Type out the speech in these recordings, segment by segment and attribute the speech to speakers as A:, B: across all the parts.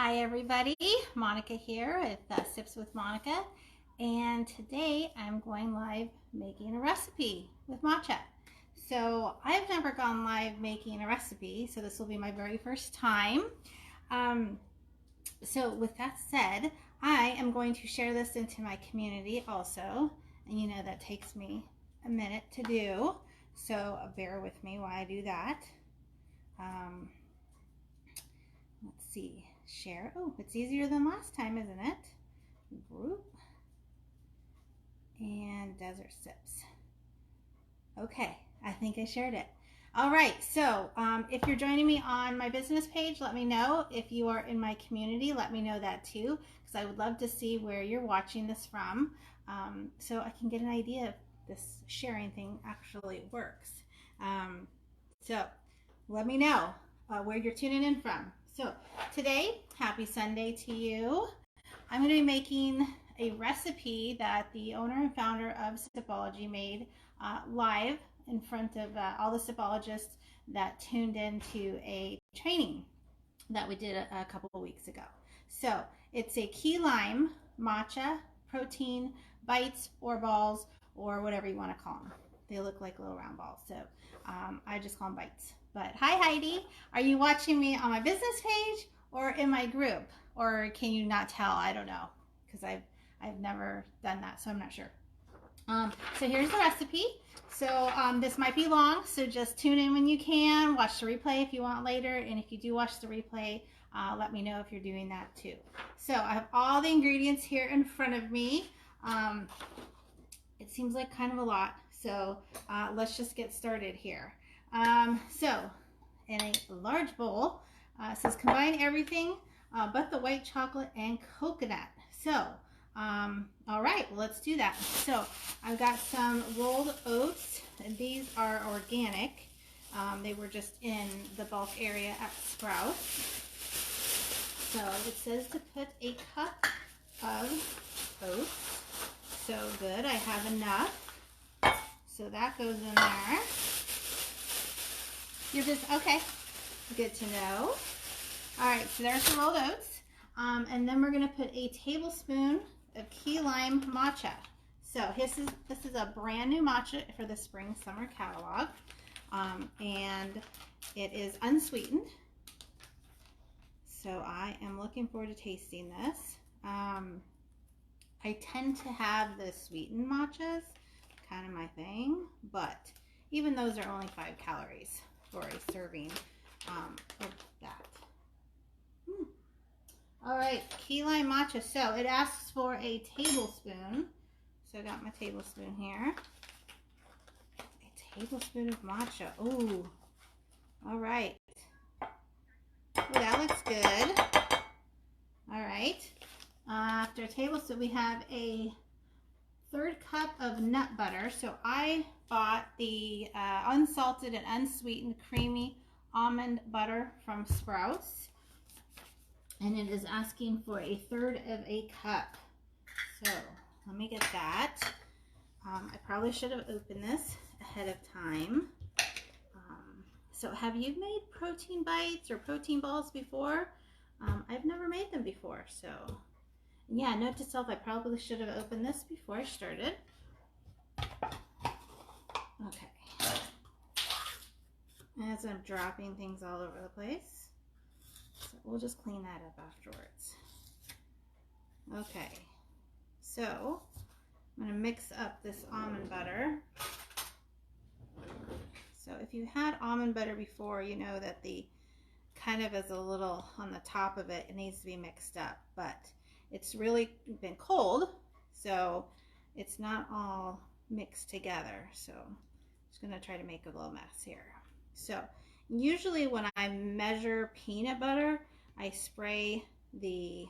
A: Hi everybody, Monica here with Sips with Monica, and today I'm going live making a recipe with matcha. So I've never gone live making a recipe, so this will be my very first time. So with that said, I am going to share this into my community also, and you know that takes me a minute to do, so bear with me while I do that. Let's see, share. Oh, it's easier than last time, isn't it? Group and Desert Sips. Okay, I think I shared it. All right, so if you're joining me on my business page, let me know. If you are in my community, let me know that too, because I would love to see where you're watching this from, so I can get an idea if this sharing thing actually works. So let me know where you're tuning in from. So today, happy Sunday to you. I'm going to be making a recipe that the owner and founder of Sipology made live in front of all the Sipologists that tuned into a training that we did a couple of weeks ago. So it's a key lime matcha protein bites or balls or whatever you want to call them. They look like little round balls, so I just call them bites. But hi Heidi, are you watching me on my business page or in my group? Or can you not tell? I don't know, because I've never done that, so I'm not sure. So here's the recipe. So this might be long, so just tune in when you can. Watch the replay if you want later, and if you do watch the replay, let me know if you're doing that too. So I have all the ingredients here in front of me. It seems like kind of a lot, so let's just get started here. So in a large bowl, it says combine everything but the white chocolate and coconut. So all right, well, let's do that. So I've got some rolled oats, and these are organic. They were just in the bulk area at Sprouts. So it says to put a cup of oats. So good, I have enough. So that goes in there. You're just, okay, good to know. All right, so there's some rolled oats. And then we're gonna put a tablespoon of key lime matcha. So this is a brand new matcha for the spring summer catalog. And it is unsweetened. So I am looking forward to tasting this. I tend to have the sweetened matchas, kind of my thing, but even those are only 5 calories for a serving of that. All right, key lime matcha. So it asks for a tablespoon. So I got my tablespoon here. A tablespoon of matcha. Ooh, all right. Ooh, that looks good. All right. After a tablespoon, we have a 1/3 cup of nut butter. So I bought the unsalted and unsweetened creamy almond butter from Sprouts. And it is asking for a 1/3 of a cup. So let me get that. I probably should have opened this ahead of time. So have you made protein bites or protein balls before? I've never made them before. So yeah, note to self, I probably should have opened this before I started. Okay. As I'm dropping things all over the place. So we'll just clean that up afterwards. Okay, so I'm going to mix up this almond butter. So if you had almond butter before, you know that the kind of is a little on the top of it, it needs to be mixed up, but it's really been cold, so it's not all mixed together. So I'm just going to try to make a little mess here. So usually when I measure peanut butter, I spray the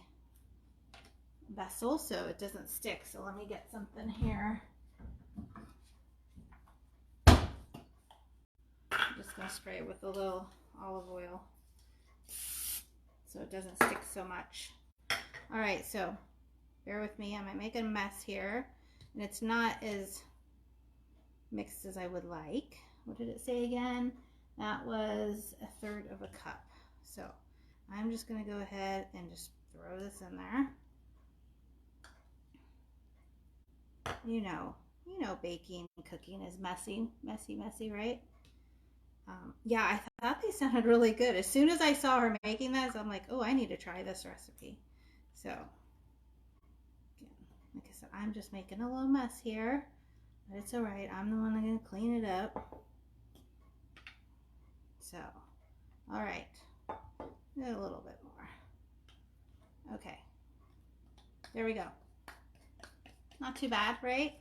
A: vessel so it doesn't stick. So let me get something here. I'm just going to spray it with a little olive oil so it doesn't stick so much. All right, so bear with me. I might make a mess here, and it's not as mixed as I would like. What did it say again? That was a 1/3 of a cup. So I'm just going to go ahead and just throw this in there. You know baking and cooking is messy, right? Yeah, I thought these sounded really good. As soon as I saw her making this, I'm like, oh, I need to try this recipe. So, again, like I said, I'm just making a little mess here, but it's all right. I'm the one that's going to clean it up. So, all right, a little bit more. Okay, there we go. Not too bad, right?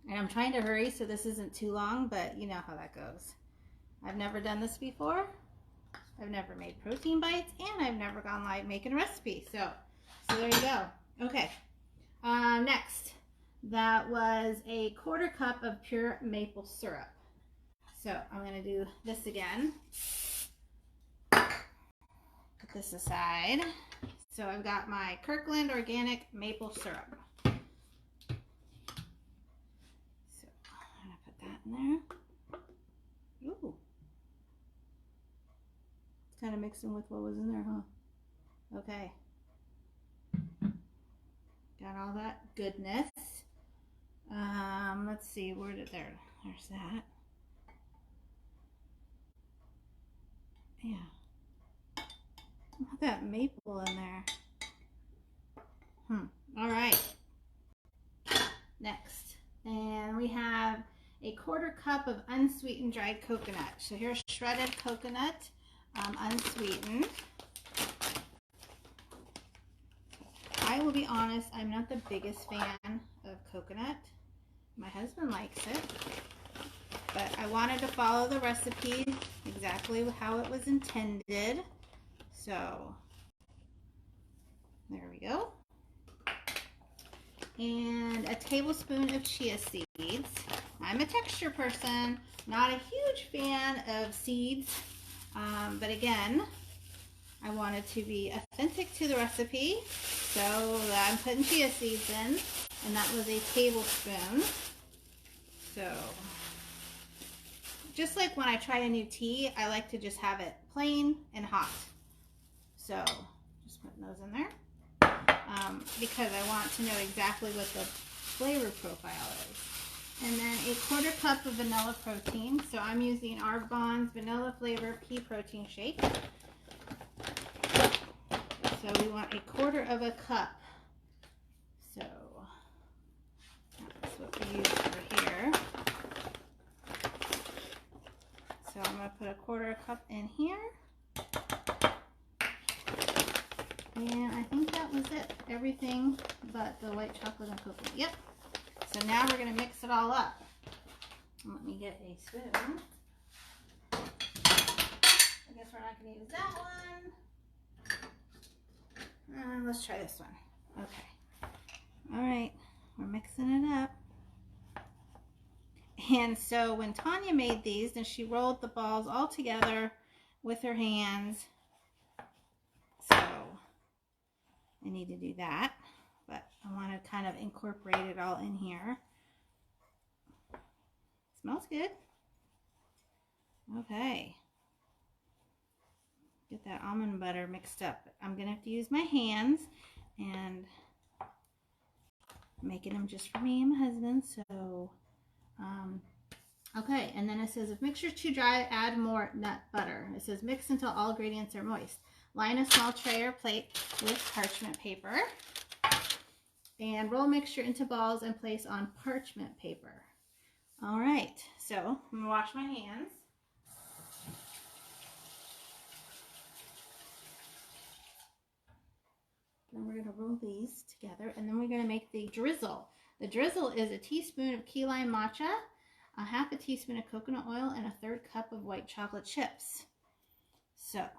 A: And I'm trying to hurry so this isn't too long, but you know how that goes. I've never done this before. I've never made protein bites, and I've never gone live making a recipe. So there you go. Okay. Next, that was a 1/4 cup of pure maple syrup. So I'm going to do this again. Put this aside. So I've got my Kirkland organic maple syrup. So I'm going to put that in there. Ooh. It's kind of mixing with what was in there, huh? Okay. Got all that goodness. Let's see, where did there's that. Yeah. Look at that maple in there. All right. Next. And we have a 1/4 cup of unsweetened dried coconut. So here's shredded coconut, unsweetened. I will be honest, I'm not the biggest fan of coconut. My husband likes it, but I wanted to follow the recipe exactly how it was intended. So there we go. And a tablespoon of chia seeds. I'm a texture person, not a huge fan of seeds, but again, I wanted to be authentic to the recipe, so I'm putting chia seeds in, and that was a tablespoon. So just like when I try a new tea, I like to just have it plain and hot. So just putting those in there because I want to know exactly what the flavor profile is. And then a 1/4 cup of vanilla protein. So I'm using Arbonne's vanilla flavor pea protein shake. So we want a 1/4 cup. So that's what we use for here. So I'm going to put a 1/4 cup in here. And I think that was it. Everything but the white chocolate and coconut. Yep. So now we're going to mix it all up. Let me get a spoon. I guess we're not going to use that one. Let's try this one. Okay. All right. We're mixing it up. And so when Tanya made these, then she rolled the balls all together with her hands. So I need to do that, but I want to kind of incorporate it all in here. Smells good. Okay. Get that almond butter mixed up. I'm going to have to use my hands, and I'm making them just for me and my husband. So, okay. And then it says, if mixture too dry, add more nut butter. It says, mix until all ingredients are moist. Line a small tray or plate with parchment paper. And roll mixture into balls and place on parchment paper. All right. So, I'm going to wash my hands. Then we're going to roll these together, and then we're going to make the drizzle. The drizzle is a teaspoon of key lime matcha, a 1/2 teaspoon of coconut oil, and a 1/3 cup of white chocolate chips. So,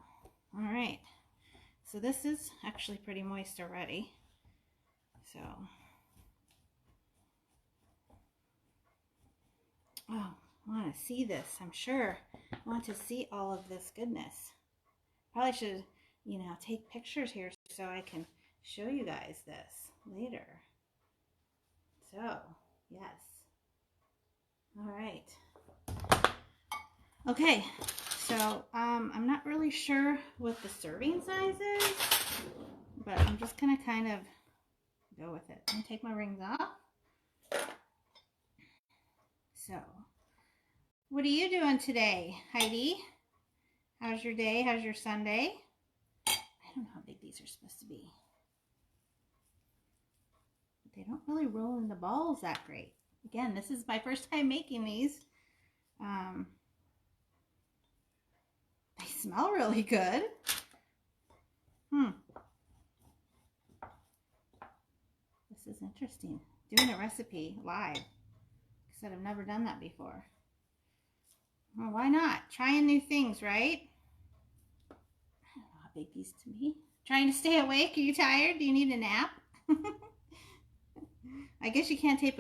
A: all right. So this is actually pretty moist already. So, oh, I want to see this. I'm sure I want to see all of this goodness. Probably should, take pictures here so I can show you guys this later. So, yes. All right. Okay, so So I'm not really sure what the serving size is, but I'm just gonna kind of go with it. I'm gonna take my rings off. So, what are you doing today, Heidi? How's your day? How's your Sunday? I don't know how big these are supposed to be. But they don't really roll in the balls that great. Again, this is my first time making these. They smell really good. This is interesting. Doing a recipe live. I said I've never done that before. Well, why not? Trying new things, right? I don't know how big these to be. Trying to stay awake? Are you tired? Do you need a nap? I guess you can't take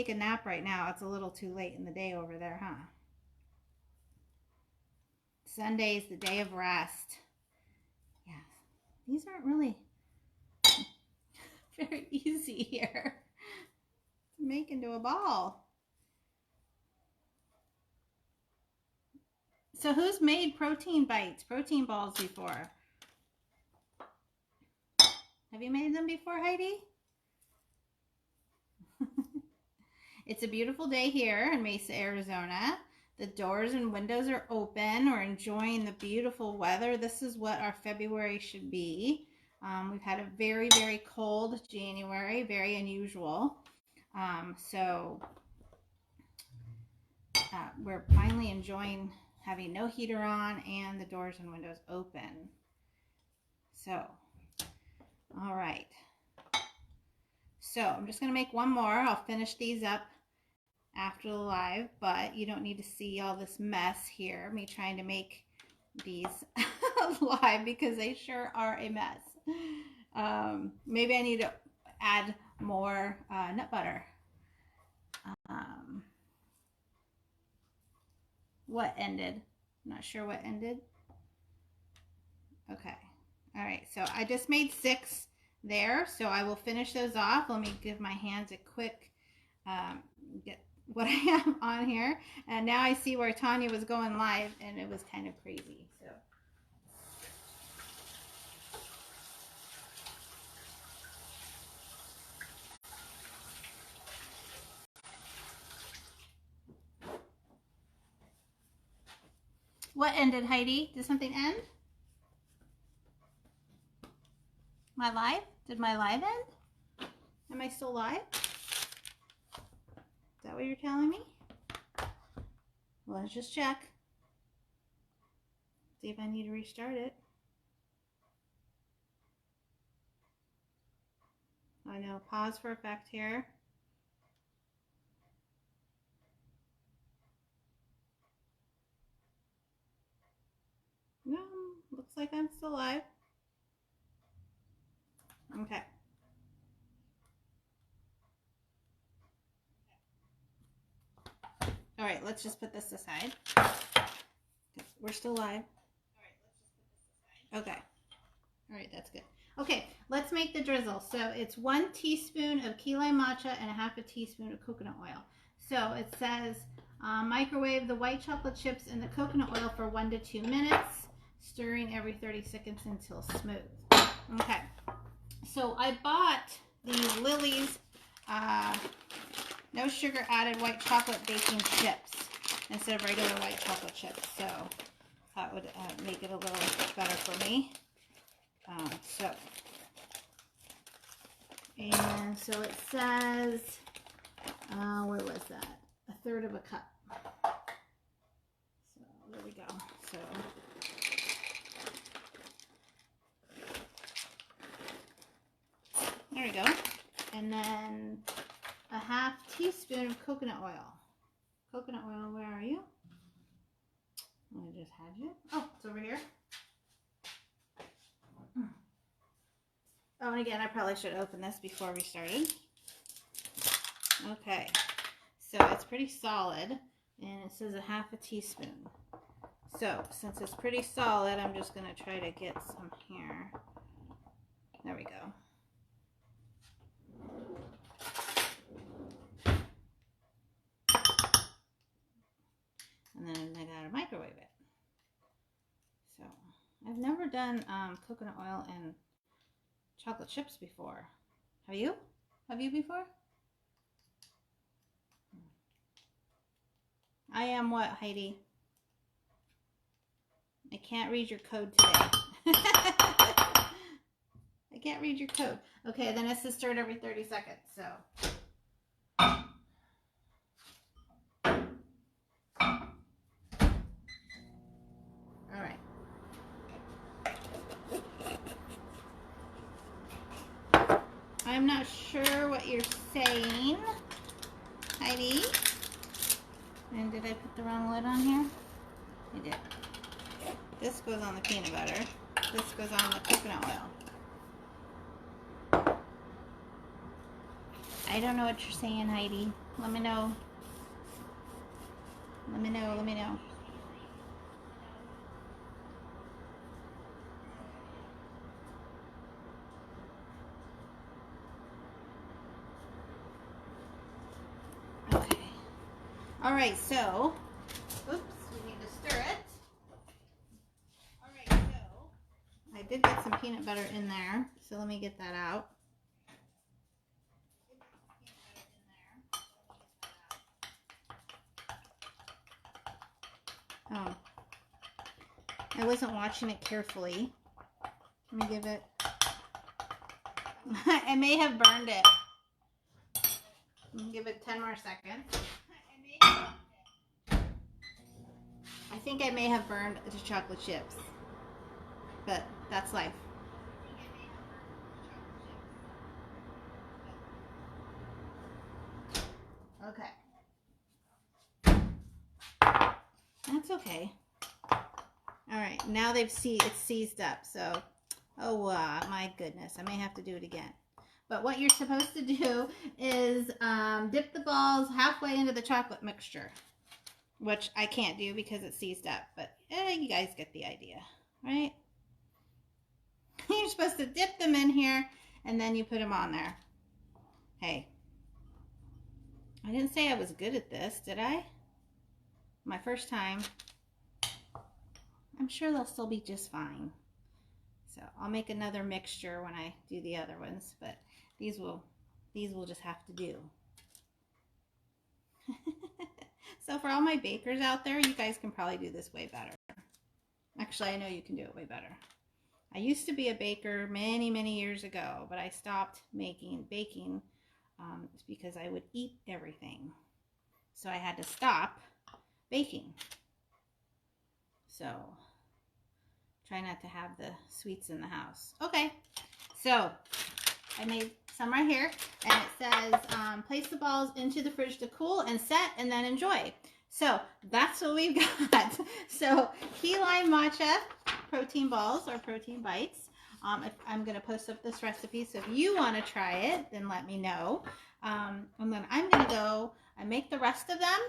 A: a nap right now. It's a little too late in the day over there, huh? Sunday is the day of rest. Yeah, these aren't really very easy here to make into a ball. So who's made protein bites, protein balls before? Have you made them before, Heidi? It's a beautiful day here in Mesa, Arizona. The doors and windows are open. We're enjoying the beautiful weather. This is what our February should be. We've had a very, very cold January, very unusual. We're finally enjoying having no heater on and the doors and windows open. So, all right. So I'm just going to make one more. I'll finish these up after the live, but you don't need to see all this mess here, me trying to make these live, because they sure are a mess. Maybe I need to add more nut butter. What ended? I'm not sure what ended. Okay. All right. So I just made 6 there. So I will finish those off. Let me give my hands a quick get what I have on here. And now I see where Tanya was going live, and it was kind of crazy. So. What ended, Heidi? Did something end? My live? Did my live end? Am I still live? Is that what you're telling me? Well, let's just check. See if I need to restart it. I know, pause for effect here. No, looks like I'm still live. Okay. All right, let's just put this aside. We're still live. Okay. All right, that's good. Okay, let's make the drizzle. So it's 1 teaspoon of key lime matcha and a half a teaspoon of coconut oil. So it says microwave the white chocolate chips in the coconut oil for 1 to 2 minutes, stirring every 30 seconds until smooth. Okay, so I bought these Lily's no sugar added white chocolate baking chips instead of regular white chocolate chips. So that would make it a little better for me. So it says, where was that? 1/3 of a cup. So there we go. So there we go. And then a half teaspoon of coconut oil. Coconut oil, where are you? I just had you. Oh, it's over here. Oh, and again, I probably should open this before we started. Okay, so it's pretty solid, and it says a half a teaspoon. So since it's pretty solid, I'm just going to try to get some here. There we go. And then I gotta microwave it. I've never done coconut oil and chocolate chips before. Have you? Have you before? I am what, Heidi? I can't read your code today. I can't read your code. Okay, then it's to stir it every 30 seconds, so. All right. I'm not sure what you're saying, Heidi. And did I put the wrong lid on here? I did. This goes on the peanut butter. This goes on the coconut oil. I don't know what you're saying, Heidi. Let me know. Let me know. Let me know. Okay. All right, so, oops, we need to stir it. All right, so, I did get some peanut butter in there, so let me get that out. Oh, I wasn't watching it carefully. Let me give it, I may have burned it. Let me give it 10 more seconds. I think I may have burned the chocolate chips, but that's life. Okay. That's okay. All right, now it's seized up, so, oh my goodness, I may have to do it again. But what you're supposed to do is dip the balls halfway into the chocolate mixture, which I can't do because it's seized up, but you guys get the idea, right? You're supposed to dip them in here, and then you put them on there. Hey, I didn't say I was good at this, did I? My first time. I'm sure they'll still be just fine. So I'll make another mixture when I do the other ones, but these will just have to do. So for all my bakers out there, you guys can probably do this way better. Actually, I know you can do it way better. I used to be a baker many, many years ago, but I stopped baking because I would eat everything. So I had to stop baking. So try not to have the sweets in the house. Okay, so I made some right here, and it says place the balls into the fridge to cool and set, and then enjoy. So that's what we've got. So key lime matcha protein balls or protein bites. I'm going to post up this recipe, so if you want to try it, then let me know. And then I'm going to go and make the rest of them,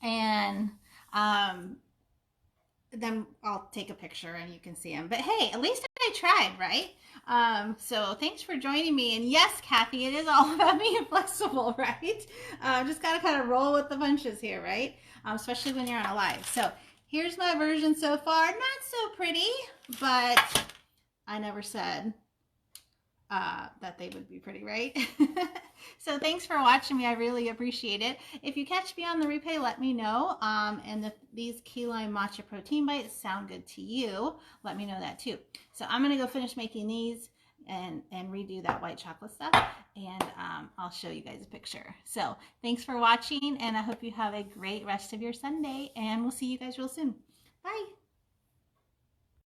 A: and then I'll take a picture and you can see them. But hey, at least I tried, right? So thanks for joining me. And yes, Kathy, it is all about being flexible, right? Just gotta kind of roll with the punches here, right? Especially when you're on a live. So here's my version so far. Not so pretty, but I never said that they would be pretty, right? So thanks for watching me. I really appreciate it. If you catch me on the replay, let me know. And if these key lime matcha protein bites sound good to you, let me know that too. So I'm going to go finish making these and redo that white chocolate stuff. And I'll show you guys a picture. So thanks for watching, and I hope you have a great rest of your Sunday, and we'll see you guys real soon. Bye.